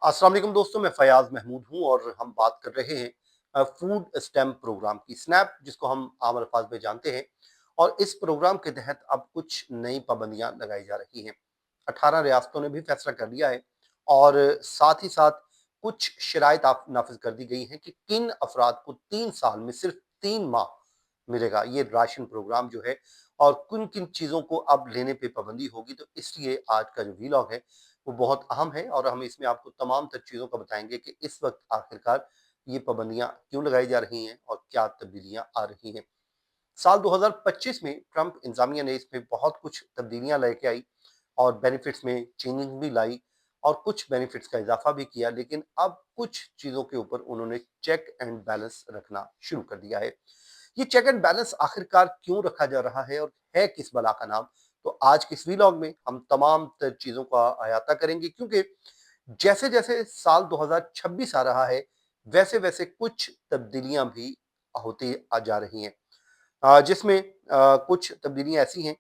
अस्सलाम वालेकुम दोस्तों, मैं फयाज महमूद हूँ और हम बात कर रहे हैं फूड स्टैम्प प्रोग्राम की। स्नैप जिसको हम आम अल्फाज में जानते हैं, और इस प्रोग्राम के तहत अब कुछ नई पाबंदियां लगाई जा रही हैं। 18 रियासतों ने भी फैसला कर लिया है और साथ ही साथ कुछ शराइत नाफिज कर दी गई हैं कि किन अफराद को 3 साल में सिर्फ 3 माह मिलेगा ये राशन प्रोग्राम जो है, और किन किन चीज़ों को अब लेने पे पाबंदी होगी। तो इसलिए आज का जो वीलॉग है वो बहुत अहम है और हम इसमें आपको तमाम तर चीज़ों का बताएंगे कि इस वक्त आखिरकार ये पाबंदियां क्यों लगाई जा रही हैं और क्या तब्दीलियां आ रही हैं। साल 2025 में ट्रंप इंतजामिया ने इसमें बहुत कुछ तब्दीलियां लेके आई और बेनिफिट्स में चेंजिंग भी लाई और कुछ बेनिफिट्स का इजाफा भी किया, लेकिन अब कुछ चीज़ों के ऊपर उन्होंने चेक एंड बैलेंस रखना शुरू कर दिया है। ये चेक एंड बैलेंस आखिरकार क्यों रखा जा रहा है और है किस बला का नाम? तो आज के इस वीलॉग में हम तमाम तर चीज़ों का अहाता करेंगे, क्योंकि जैसे-जैसे साल 2026 आ रहा है, वैसे-वैसे कुछ तब्दीलियाँ भी होती आ जा रही हैं। जिसमें कुछ तब्दीलियाँ ऐसी हैं,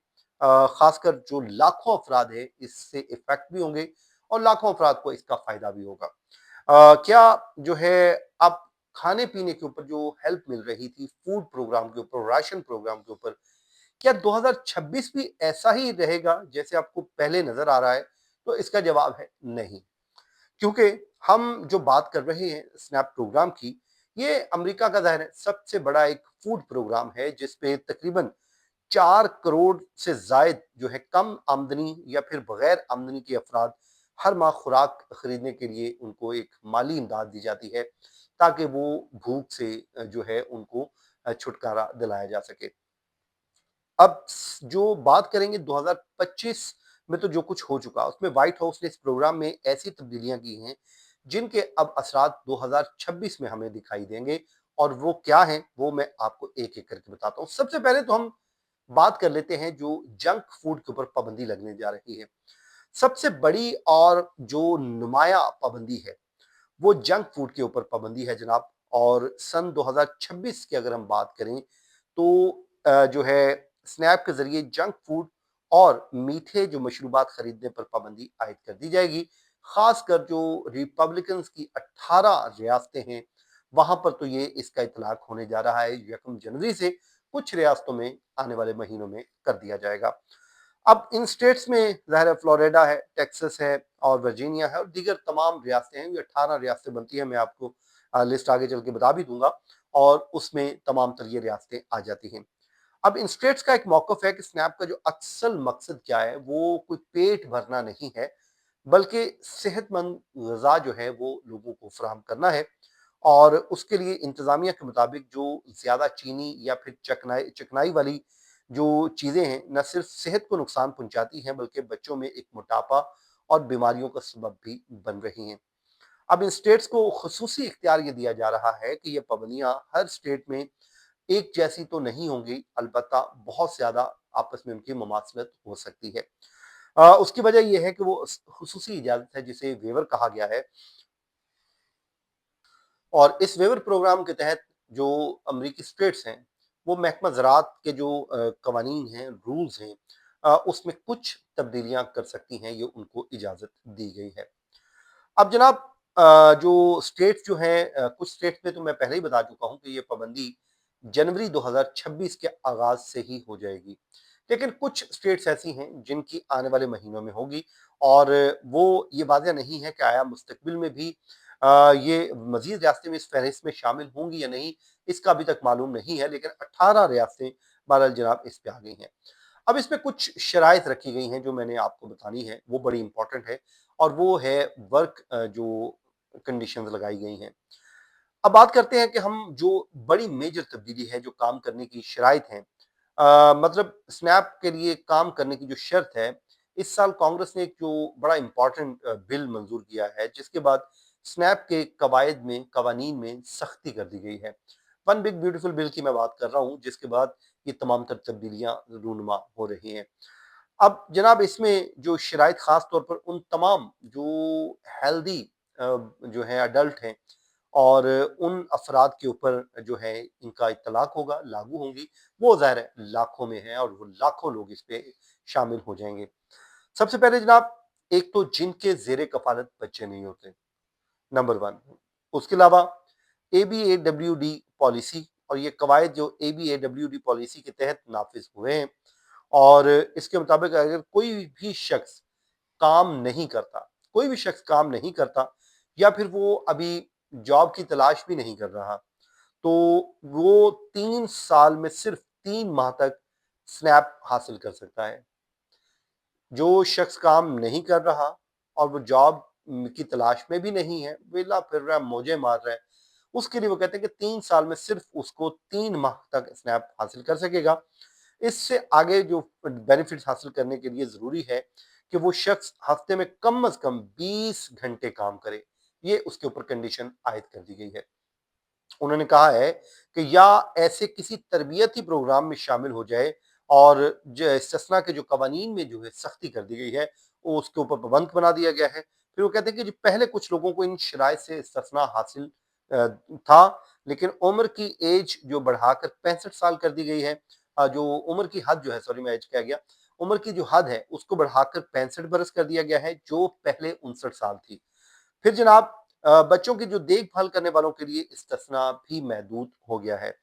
ख़ासकर जो लाखों अफ़राद हैं, इससे इफ़ेक्ट भी होंगे और लाखों अफ़राद को इसका फ़ायदा भी होगा। क्या जो है अब खाने-पीने के ऊपर जो हेल्प मिल रही थी, फूड प्रोग्राम के ऊपर, राशन प्रोग्राम के ऊपर, क्या 2026 भी ऐसा ही रहेगा जैसे आपको पहले नज़र आ रहा है? तो इसका जवाब है नहीं। क्योंकि हम जो बात कर रहे हैं स्नैप प्रोग्राम की, ये अमेरिका का ज़ाहिर है सबसे बड़ा एक फूड प्रोग्राम है, जिस पे तकरीबन 4 करोड़ से ज़ायद जो है कम आमदनी या फिर बगैर आमदनी के अफराद हर माह खुराक खरीदने के लिए उनको एक माली इमदाद दी जाती है, ताकि वो भूख से जो है उनको छुटकारा दिलाया जा सके। अब जो बात करेंगे 2025 में, तो जो कुछ हो चुका उसमें व्हाइट हाउस ने इस प्रोग्राम में ऐसी तब्दीलियां की हैं जिनके अब असरात 2026 में हमें दिखाई देंगे, और वो क्या हैं वो मैं आपको एक एक करके बताता हूँ। सबसे पहले तो हम बात कर लेते हैं जो जंक फूड के ऊपर पाबंदी लगने जा रही है। सबसे बड़ी और जो नुमाया पाबंदी है वो जंक फूड के ऊपर पाबंदी है जनाब। और सन 2026 की अगर हम बात करें तो जो है स्नैप के ज़रिए जंक फूड और मीठे जो मशरूबात खरीदने पर पाबंदी आयद कर दी जाएगी। ख़ासकर जो रिपब्लिकन्स की 18 रियासतें हैं, वहाँ पर तो ये इसका इतलाक होने जा रहा है 1 जनवरी से। कुछ रियासतों में आने वाले महीनों में कर दिया जाएगा। अब इन स्टेट्स में ज़ाहिर है फ्लोरिडा है, टेक्सास है और वर्जीनिया है और दीगर तमाम रियासतें हैं। ये 18 रियासतें बनती हैं, मैं आपको लिस्ट आगे चल के बता भी दूँगा, और उसमें तमाम तर ये रियासतें आ जाती हैं। अब इन स्टेट्स का एक मौक़िफ़ है कि स्नैप का जो असल मकसद क्या है, वो कोई पेट भरना नहीं है, बल्कि सेहतमंद ग़िज़ा जो है वो लोगों को फ़राहम करना है। और उसके लिए इंतज़ामिया के मुताबिक जो ज़्यादा चीनी या फिर चिकनाई वाली जो चीज़ें हैं, न सिर्फ़ सेहत को नुकसान पहुँचाती हैं, बल्कि बच्चों में एक मोटापा और बीमारियों का सबब भी बन रही हैं। अब इन स्टेट्स को ख़ुसूसी इख्तियार ये दिया जा रहा है कि ये पाबंदियाँ हर स्टेट में एक जैसी तो नहीं होंगी, अलबत्ता बहुत ज़्यादा आपस में उनकी मुमासलत हो सकती है। उसकी वजह ये है कि वो ख़ुसूसी इजाज़त है जिसे वेवर कहा गया है, और इस वेवर प्रोग्राम के तहत जो अमरीकी स्टेट्स हैं, वो महकमा ज़राअत के जो कवानीन हैं, रूल्स हैं, उसमें कुछ तब्दीलियाँ कर सकती हैं, ये उनको इजाज़त दी गई है। अब जनाब जो स्टेट्स जो हैं, कुछ स्टेट्स में तो मैं पहले ही बता चुका हूँ कि ये पाबंदी जनवरी 2026 के आगाज़ से ही हो जाएगी। लेकिन कुछ स्टेट्स ऐसी हैं जिनकी आने वाले महीनों में होगी, और वो ये वाज़ह नहीं है कि आया मुस्तकबिल में भी ये मज़ीद रियासतें इस फ़हरिस्त में शामिल होंगी या नहीं, इसका अभी तक मालूम नहीं है, लेकिन 18 रियासतें बहरहाल जनाब इस पे आ गई हैं। अब इसमें कुछ शराइत रखी गई हैं जो मैंने आपको बतानी है, वो बड़ी इंपॉर्टेंट है, और वो है वर्क जो कंडीशंस लगाई गई हैं। अब बात करते हैं कि हम जो बड़ी मेजर तब्दीली है, जो काम करने की शराइत हैं, मतलब स्नैप के लिए काम करने की जो शर्त है, इस साल कांग्रेस ने एक जो बड़ा इम्पोर्टेंट बिल मंजूर किया है, जिसके बाद स्नैप के कवायद में, कवानीन में सख्ती कर दी गई है। वन बिग ब्यूटीफुल बिल की मैं बात कर रहा हूँ, जिसके बाद ये तमाम तर तब्दीलियां रूनुमा हो रही हैं। अब जनाब इसमें जो शराइत ख़ास तौर पर उन तमाम जो हेल्दी जो हैं अडल्ट हैं, और उन अफराद के ऊपर जो है इनका इत्तलाक होगा, लागू होंगी, वो ज़ाहिर है लाखों में है और वो लाखों लोग इस पे शामिल हो जाएँगे। सबसे पहले जनाब, एक तो जिनके ज़ेरे कफ़ालत बच्चे नहीं होते। नंबर 1। उसके अलावा ABAWD पॉलिसी, और ये कवायद जो ABAWD पॉलिसी के तहत नाफिज हुए हैं, और इसके मुताबिक अगर कोई भी शख्स काम नहीं करता या फिर वो अभी जॉब की तलाश भी नहीं कर रहा, तो वो 3 साल में सिर्फ 3 माह तक स्नैप हासिल कर सकता है। जो शख्स काम नहीं कर रहा और वो जॉब की तलाश में भी नहीं है, वेला फिर रहा है, मौजें मार रहा है, उसके लिए वो कहते हैं कि 3 साल में सिर्फ उसको 3 माह तक स्नैप हासिल कर सकेगा। इससे आगे जो बेनिफिट्स हासिल करने के लिए जरूरी है कि वो शख्स हफ्ते में कम अज कम 20 घंटे काम करे। ये उसके ऊपर कंडीशन आयद कर दी गई है। उन्होंने कहा है कि या ऐसे किसी तरबियती प्रोग्राम में शामिल हो जाए, और जो इस्तिस्ना के जो कवानीन में जो है सख्ती कर दी गई है, वो उसके ऊपर पाबंद बना दिया गया है। फिर वो कहते हैं कि जो पहले कुछ लोगों को इन शराइत से इस्तिस्ना हासिल था, लेकिन उम्र की एज जो बढ़ाकर 65 साल कर दी गई है। जो उम्र की हद जो है, सॉरी मैं एज कह गया, उम्र की जो हद है उसको बढ़ाकर 65 बरस कर दिया गया है, जो पहले 59 साल थी। फिर जनाब बच्चों की जो देखभाल करने वालों के लिए इस्तिस्ना भी महदूद हो गया है।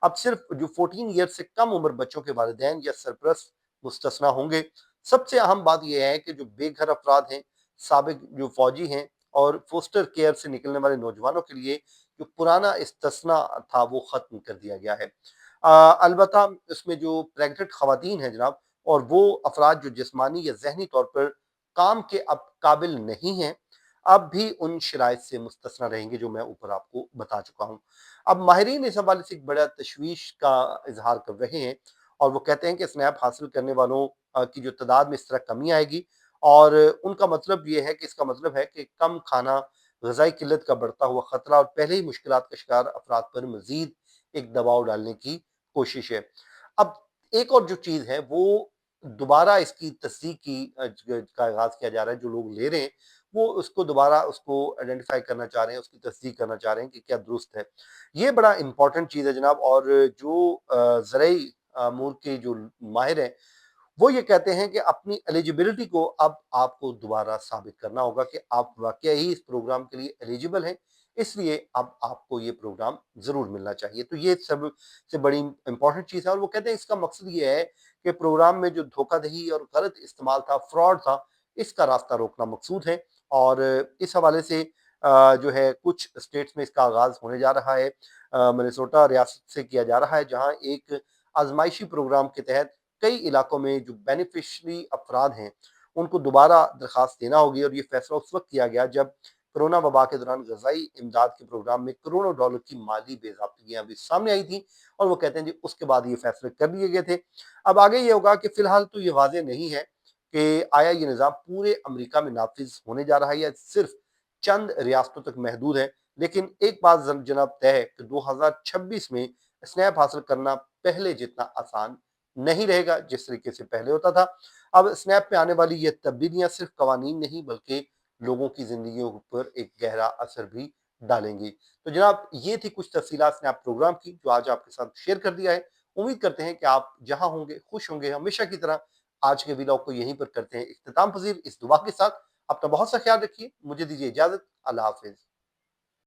अब सिर्फ जो 14 ईयर से कम उम्र बच्चों के वालिदैन या सरपरस्त मुस्तना होंगे। सबसे अहम बात यह है कि जो बेघर अफराद हैं, साबिक जो फौजी हैं, और फोस्टर केयर से निकलने वाले नौजवानों के लिए जो पुराना इस्तिस्ना था वो खत्म कर दिया गया है। अलबत्ता इसमें जो प्रेग्नेंट खवातीन हैं जनाब, और वो अफराद जो जिस्मानी या जहनी तौर पर काम के अब काबिल नहीं हैं, अब भी उन शराइत से मुस्तस्ना रहेंगे जो मैं ऊपर आपको बता चुका हूँ। अब माहिरीन इस हवाले से एक बड़ा तशवीश का इजहार कर रहे हैं, और वो कहते हैं कि स्नैप हासिल करने वालों की जो तादाद में इस तरह कमी आएगी, और उनका मतलब ये है कि इसका मतलब है कि कम खाना, ग़िज़ाई किल्लत का बढ़ता हुआ खतरा और पहले ही मुश्किलात का शिकार अफराद पर मजीद एक दबाव डालने की कोशिश है। अब एक और जो चीज़ है वो दोबारा इसकी तस्दीक की का आगाज़ किया जा रहा है। जो लोग ले रहे हैं वो उसको दोबारा उसको आइडेंटिफ़ाई करना चाह रहे हैं, उसकी तस्दीक करना चाह रहे हैं कि क्या दुरुस्त है। ये बड़ा इम्पोर्टेंट चीज़ है जनाब, और जो ज़रई अमूर के जो माहिर हैं, वो ये कहते हैं कि अपनी एलिजिबिलिटी को अब आपको दोबारा साबित करना होगा कि आप वाक़ई ही इस प्रोग्राम के लिए एलिजिबल हैं, इसलिए अब आपको ये प्रोग्राम ज़रूर मिलना चाहिए। तो ये सब से बड़ी इम्पोर्टेंट चीज़ है, और वो कहते हैं इसका मकसद ये है कि प्रोग्राम में जो धोखाधड़ी और गलत इस्तेमाल था, फ्रॉड था, इसका रास्ता रोकना मकसूद है। और इस हवाले से जो है कुछ स्टेट्स में इसका आगाज़ होने जा रहा है। मिनेसोटा रियासत से किया जा रहा है, जहाँ एक आज़माइशी प्रोग्राम के तहत कई इलाकों में जो बेनिफिशरी अफराद हैं, उनको दोबारा दरख्वास्त देना होगी, और ये फैसला उस वक्त किया गया जब कोरोना वबा के दौरान ग़ज़ाई इमदाद के प्रोग्राम में करोड़ों डॉलर की माली बेज़ाब्तियाँ भी सामने आई थी, और वो कहते हैं जी उसके बाद ये फैसले कर लिए गए थे। अब आगे ये होगा कि फ़िलहाल तो ये वाज़ेह नहीं है कि आया ये निज़ाम पूरे अमेरिका में नाफिज होने जा रहा है या सिर्फ चंद रियासतों तक महदूद है। लेकिन एक बात जनाब तय है कि 2026 में स्नैप हासिल करना पहले जितना आसान नहीं रहेगा जिस तरीके से पहले होता था। अब स्नैप पे आने वाली ये तब्दीलियां सिर्फ कवानीन नहीं बल्कि लोगों की जिंदगियों पर एक गहरा असर भी डालेंगी। तो जनाब ये थी कुछ तफसीलात स्नैप प्रोग्राम की जो आज आपके साथ शेयर कर दिया है। उम्मीद करते हैं कि आप जहां होंगे खुश होंगे। हमेशा की तरह आज के व्लॉग को यहीं पर करते हैं इख्तिताम पजीर इस दुआ के साथ। अपना बहुत सा ख्याल रखिए। मुझे दीजिए इजाजत। अल्लाह हाफिज।